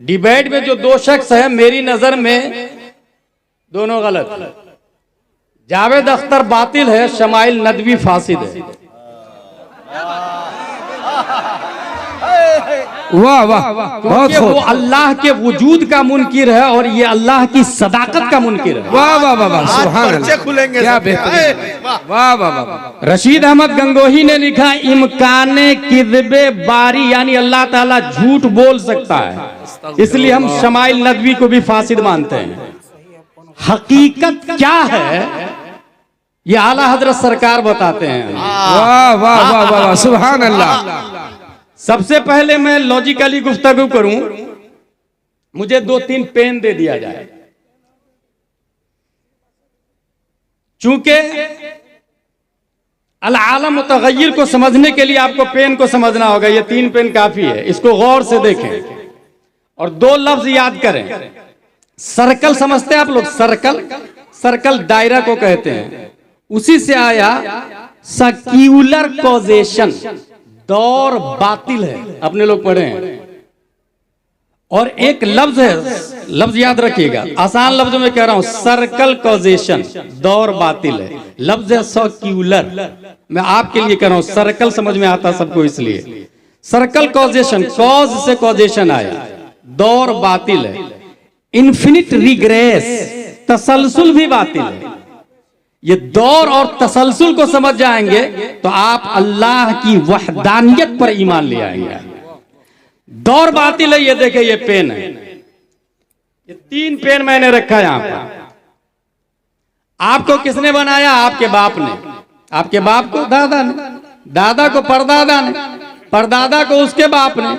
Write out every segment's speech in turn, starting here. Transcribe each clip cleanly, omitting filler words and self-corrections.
Debate में जो दो शख्स है मेरी नजर में दोनों गलत। जावेद अख्तर बातिल है, शमाइल नदवी फासिद है। वाह वाह वाह, बहुत क्योंकि वो अल्लाह के वजूद का मुनकिर है और ये अल्लाह की सदाकत का मुनकिर है। वाह वाह वाह वाह, सुभान अल्लाह, खुलेंगे क्या बेहतरीन, वाह वाह वाह। रशीद अहमद गंगोही ने लिखा, इम्काने किज़्बे बारी, यानी अल्लाह ताला झूठ बोल सकता है, इसलिए हम शमाइल नदवी को भी फासिद मानते हैं। हकीकत क्या है ये आला हजरत सरकार बताते हैं। वाह वाह वाह वाह, सुभान अल्लाह। सबसे पहले मैं लॉजिकली गुफ्तगू करूं, मुझे 2-3 पेन दे दिया जाए। चूंकि अल आलम मुतगय्यिर को समझने के लिए आपको पेन को समझना होगा। ये 3 पेन काफी है, इसको गौर से देखें और 2 लफ्ज याद करें। सर्कल समझते हैं आप लोग? सर्कल, सर्कल दायरा को कहते हैं, उसी से आया सर्क्यूलर कॉजेशन, दौर बातिल है, अपने लोग पढ़े हैं। और एक लफ्ज है, लफ्ज याद रखिएगा, आसान लफ्जों में कह रहा हूं, सर्कल कॉजेशन, दौर बातिल है। लफ्ज है सर्क्यूलर, मैं आपके लिए कह रहा हूं, सर्कल समझ में आता सबको, इसलिए सर्कल कॉजेशन, कॉज से कॉजेशन आया, दौर बातिल है। इन्फिनिट रिग्रेस, तसलसल भी बातिल है। ये दौर और तसलसल को समझ जाएंगे तो आप अल्लाह की वहदानियत पर ईमान ले आएंगे। दौर बातिल है। ये देखे, ये पेन है, ये 3 पेन मैंने रखा यहां पर। आपको किसने बनाया? आपके बाप ने। आपके बाप को दादा ने, दादा को परदादा ने, परदादा को उसके बाप ने,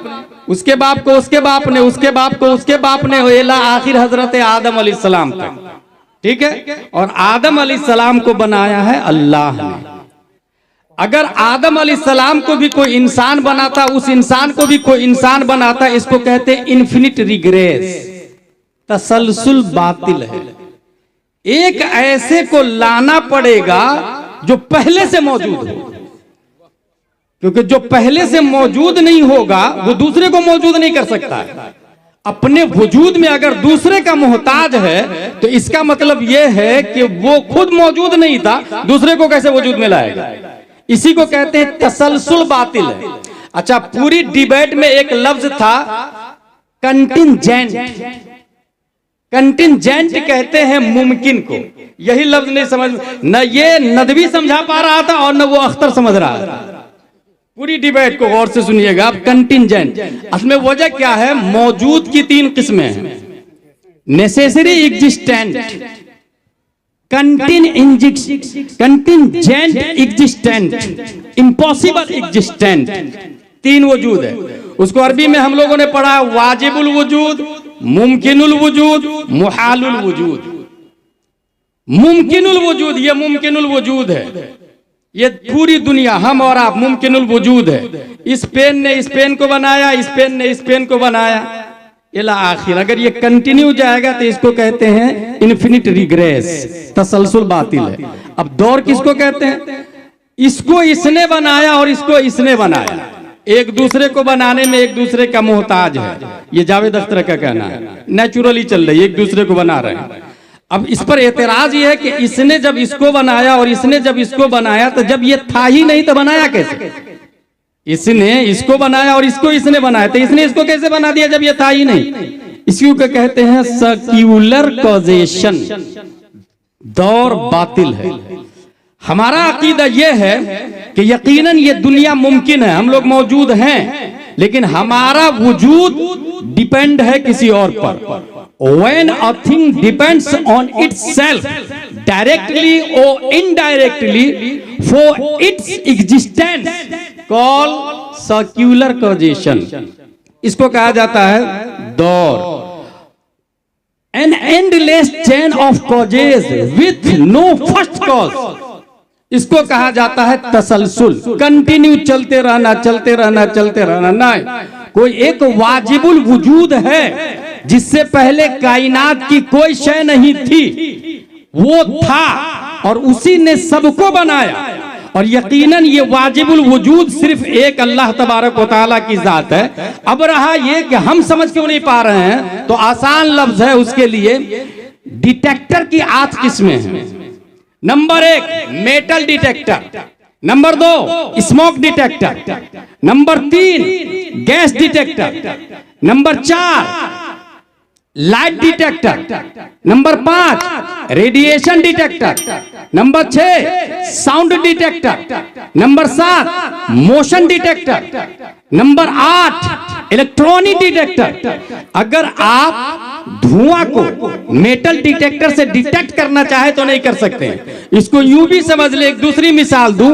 उसके बाप को उसके बाप ने, उसके बाप को उसके बाप ने, एला आखिर हजरत आदम अलैहिस्सलाम तक। ठीक है? और आदम अलैहिस्सलाम को बनाया है अल्लाह ने। अगर आदम अलैहिस्सलाम को भी कोई इंसान बनाता, उस इंसान को भी कोई इंसान बनाता, इसको कहते हैं इन्फिनिट रिग्रेस, तसलसल बातिल है। एक ऐसे को लाना पड़ेगा जो पहले से मौजूद हो, क्योंकि जो पहले से मौजूद नहीं होगा वो दूसरे को मौजूद नहीं कर सकता है। अपने वजूद में अगर दूसरे का मोहताज है तो इसका मतलब यह है कि वो खुद मौजूद नहीं था, दूसरे को कैसे वजूद में लाएगा? इसी को कहते हैं तसलसल बातिल है। अच्छा, पूरी डिबेट में एक लफ्ज था कंटिंजेंट। कंटिंजेंट कहते हैं मुमकिन को। यही लफ्ज नहीं समझ, न ये नदवी समझा पा रहा था और न वो अख्तर समझ रहा था। पूरी डिबेट को गौर से सुनिएगा आप। कंटिंजेंट, असमें वजह क्या है? मौजूद की 3 किस्में हैं, necessary existent, contingent existent, impossible existent. 3 वजूद है। उसको अरबी में हम लोगों ने पढ़ा वाजिबुल वजूद, मुमकिनुल वजूद, मुहालुल वजूद। मुमकिनुल वजूद, ये मुमकिनुल वजूद है। ये पूरी दुनिया, हम और आप, मुमकिनुल वजूद है। इस पेन ने इस पेन को बनाया, इस पेन ने इस पेन को बनाया, इला आखिर। अगर ये कंटिन्यू जाएगा तो इसको कहते हैं इन्फिनिट रिग्रेस, तसलसल बातिल है। अब दौर किसको कहते हैं? इसको इसने बनाया और इसको इसने बनाया, एक दूसरे को बनाने में एक दूसरे का मोहताज है। ये जावेद अख्तर का कहना है, नेचुरली चल रही है, एक दूसरे को बना रहे हैं। अब इस पर एतराज ये है कि इसने जब इसको बनाया और इसने जब इसको बनाया, तो जब ये था ही नहीं तो बनाया कैसे? इसने इसको बनाया और इसको इसने बनाया, तो इसने इसको कैसे बना दिया जब ये था ही नहीं? इसी को कहते हैं सर्क्यूलर कॉजेशन, दौर बातिल है। हमारा अकीदा यह है कि यकीनन ये दुनिया मुमकिन है, हम लोग मौजूद हैं, लेकिन हमारा वजूद डिपेंड है किसी और पर। When a thing depends on itself directly or indirectly for its existence, call circular causation. इसको कहा जाता है दौर। An endless chain of causes with no first cause, इसको कहा जाता है तसलसल। कंटिन्यू चलते रहना, चलते रहना, चलते रहना। नहीं, कोई एक वाजिबुल वजूद है जिससे पहले कायनात की कोई शय नहीं थी, वो था और उसी ने सबको बनाया और यकीनन ये वाजिबुल वजूद सिर्फ एक अल्लाह तबारक व तआला की जात है। अब रहा ये कि हम समझ क्यों नहीं पा रहे हैं, तो आसान लफ्ज है उसके लिए। डिटेक्टर की 8 किस्में हैं। Number 1 metal detector, number 2 smoke detector, number 3 gas detector, number 4 light detector, number 5 radiation detector, number 6 sound detector, number 7 motion detector, number 8 electronic detector. अगर आप धुआं को मेटल डिटेक्टर से डिटेक्ट करना चाहे तो नहीं कर सकते हैं। इसको यूं भी समझ ले, एक दूसरी मिसाल दूं,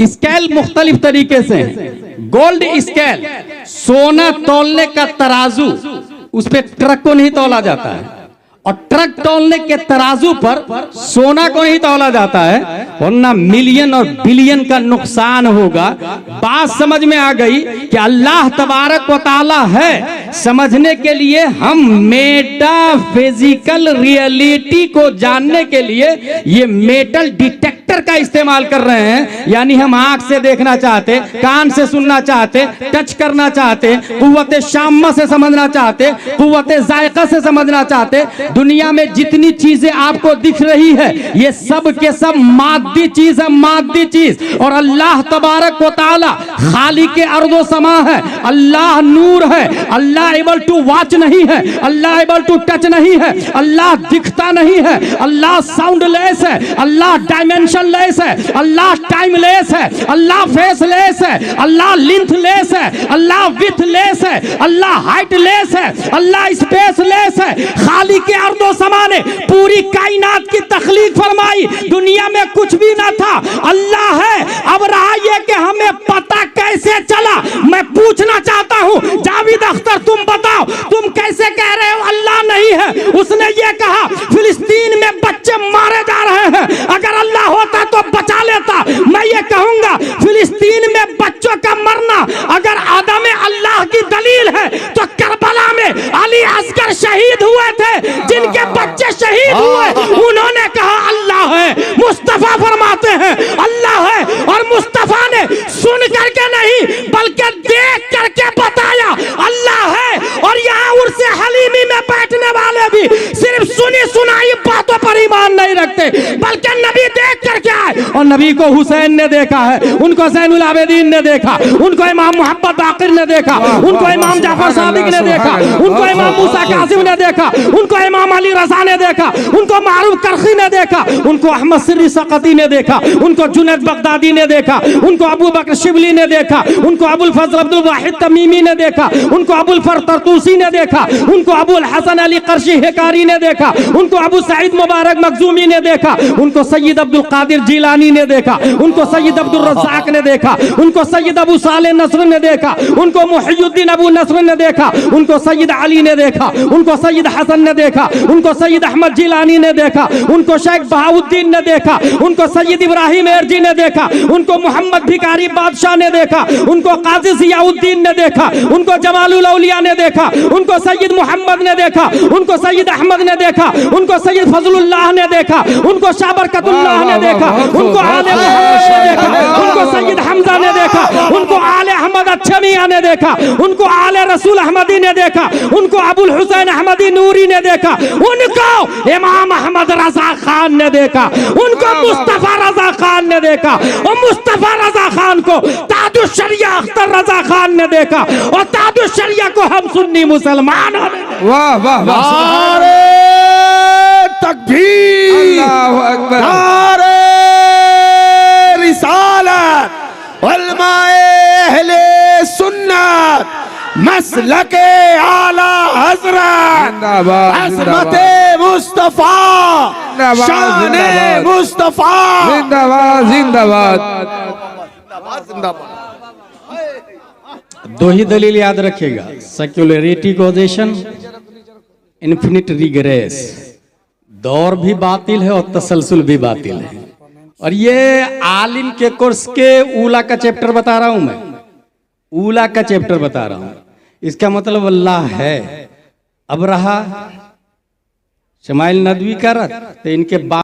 स्केल मुख्तलिफ तरीके से है। गोल्ड स्केल, सोना तौलने का तराजू, उस पे ट्रक को नहीं तौला जाता है, और ट्रक तौलने के तराजू पर सोना को नहीं तौला जाता है, वरना मिलियन और बिलियन का नुकसान होगा। बात समझ में आ गई कि अल्लाह तबारक व तआला है। समझने के लिए हम मेटाफिजिकल रियलिटी को जानने के लिए ये मेटल डिटेक्टर का इस्तेमाल कर रहे हैं। यानी हम आंख से देखना चाहते, कान से सुनना चाहते, टच करना चाहते, कुव्वते शाम्मा से समझना चाहते, कुव्वते जायका से समझना चाहते। दुनिया में जितनी चीजें आपको दिख रही है ये सब के सब मादी चीज है, मादी चीज। और अल्लाह तबारक व तआला खालिक अर्दो समा है, अल्लाह नूर है, अल्लाह एबल टू वॉच नहीं है, अल्लाह एबल टू टच नहीं है, अल्लाह दिखता नहीं है, अल्लाह साउंडलेस है, अल्लाह डायमेंशनलेस है, अल्लाह टाइमलेस है, अल्लाह फेसलेस है, अल्लाह लेंथलेस है, अल्लाह विथलेस है, अल्लाह हाइटलेस है, अल्लाह स्पेसलेस है। खालिक अर्दो समा ने पूरी कायनात की तख्लीक फरमाई, दुनिया में कुछ भी ना था, अल्लाह है। अब रहा यह कि हमें पता कैसे चला, मैं पूछना चाहता हूं जावेद अख्तर, तुम बताओ, तुम कैसे कह रहे हो अल्लाह नहीं है? उसने ये कहा फिलिस्तीन में बच्चे मारे जा रहे हैं, अगर अल्लाह होता तो बचा लेता। मैं ये कहूंगा फिलिस्तीन में बच्चों का मरना अगर आदम अल्लाह की दलील है तो करबला में अली असगर शहीद हुए थे, जिनके बच्चे शहीद हुए, उन्होंने कहा अल्लाह है। मुस्तफा फरमाते हैं अल्लाह है, और मुस्तफा ने सुन करके नहीं बल्कि देख करके बताया अल्लाह है। और यहाँ उर्से हलीमी में बैठने वाले भी सिर्फ सुनी सुनाई बातों पर ईमान नहीं रखते, बल्कि नबी देख करके आए। और नबी को हुसैन ने देखा है, उनको ज़ैनुल आबिदीन ने देखा, उनको इमाम मोहम्मद बाकिर ने देखा, उनको इमाम जाफर सादिक ने देखा, उनको इमाम मूसा कासिम ने देखा, उनको इमाम अली रज़ा ने देखा, उनको मारूफ करखी ने देखा, उनको अहमद सिर्री सकती ने देखा, उनको जुनैद बगदादी ने देखा, उनको अबू बकर शिबली ने देखा, उनको अबुल फजल अब्दुल वाहिद तमीमी ने देखा, उनको अबुल फर तरतूसी ने देखा, उनको अबुल हसन अली कर्शी हेकारी ने देखा, उनको अबू सईद मुबारक मखजूमी ने देखा, उनको सैयद अब्दुल कादिर जिलानी ने देखा, उनको सैयद अब्दुल रज़्ज़ाक ने देखा, उनको सैयद अबू सालेह नस्र ने देखा, उनको मुहियुद्दीन अबू नस्र ने देखा, उनको सैयद अली ने देखा, उनको सैयद हसन ने देखा, उनको सैयद अहमद जिलानी ने देखा, उनको शेख बहाउद्दीन ने देखा, उनको सैयद इब्राहिम एरजी ने देखा, उनको मोहम्मद भिकारी बादशाह ने देखा, उनको काजी ज़ियाउद्दीन ने देखा, उनको जमालुल औलिया ने देखा, उनको सैयद मोहम्मद ने देखा, उनको सैयद अहमद ने देखा, उनको सैयद फजलुल्लाह ने देखा, उनको शाह बरकतुल्लाह ने देखा, उनको आले मोहम्मद ने देखा, उनको सैयद हमजा ने देखा, उनको आले अहमद अच्छा मियां ने देखा, उनको आले रसूल अहमदी ने देखा, उनको अबुल हुसैन अहमदी नूरी ने देखा, उनको इमाम अहमद रजा खान ने देखा, उनको मुस्तफा रजा खान ने देखा, और मुस्तफा रजा खान को ताजुश शरिया अख्तर रजा खान ने देखा, और ताजुश शरिया को हम सुन्नी मुसलमान। वाह वाह वाह, नारे तकबीर, अल्लाहु अकबर, नारे रिसालत, उलमाए अहले सुन्नत, मसलके आला हजरत, जिंदाबाद, अज़मते मुस्तफा, जिंदाबाद, शाने जिंदाबाद, मुस्तफा, जिंदाबाद जिंदाबाद। जिंदाबाद। दो ही दलील याद रखिएगा, सेक्युलरिटी कोजेशन, इन्फिनिट रिग्रेस। दौर भी बातिल है और तसलसल भी बातिल है। और ये आलिम के कोर्स के ऊला का चैप्टर बता रहा हूं मैं, ऊला का चैप्टर बता रहा हूं। इसका मतलब अल्लाह है। अब रहा शमाइल नदवी का रत, तो इनके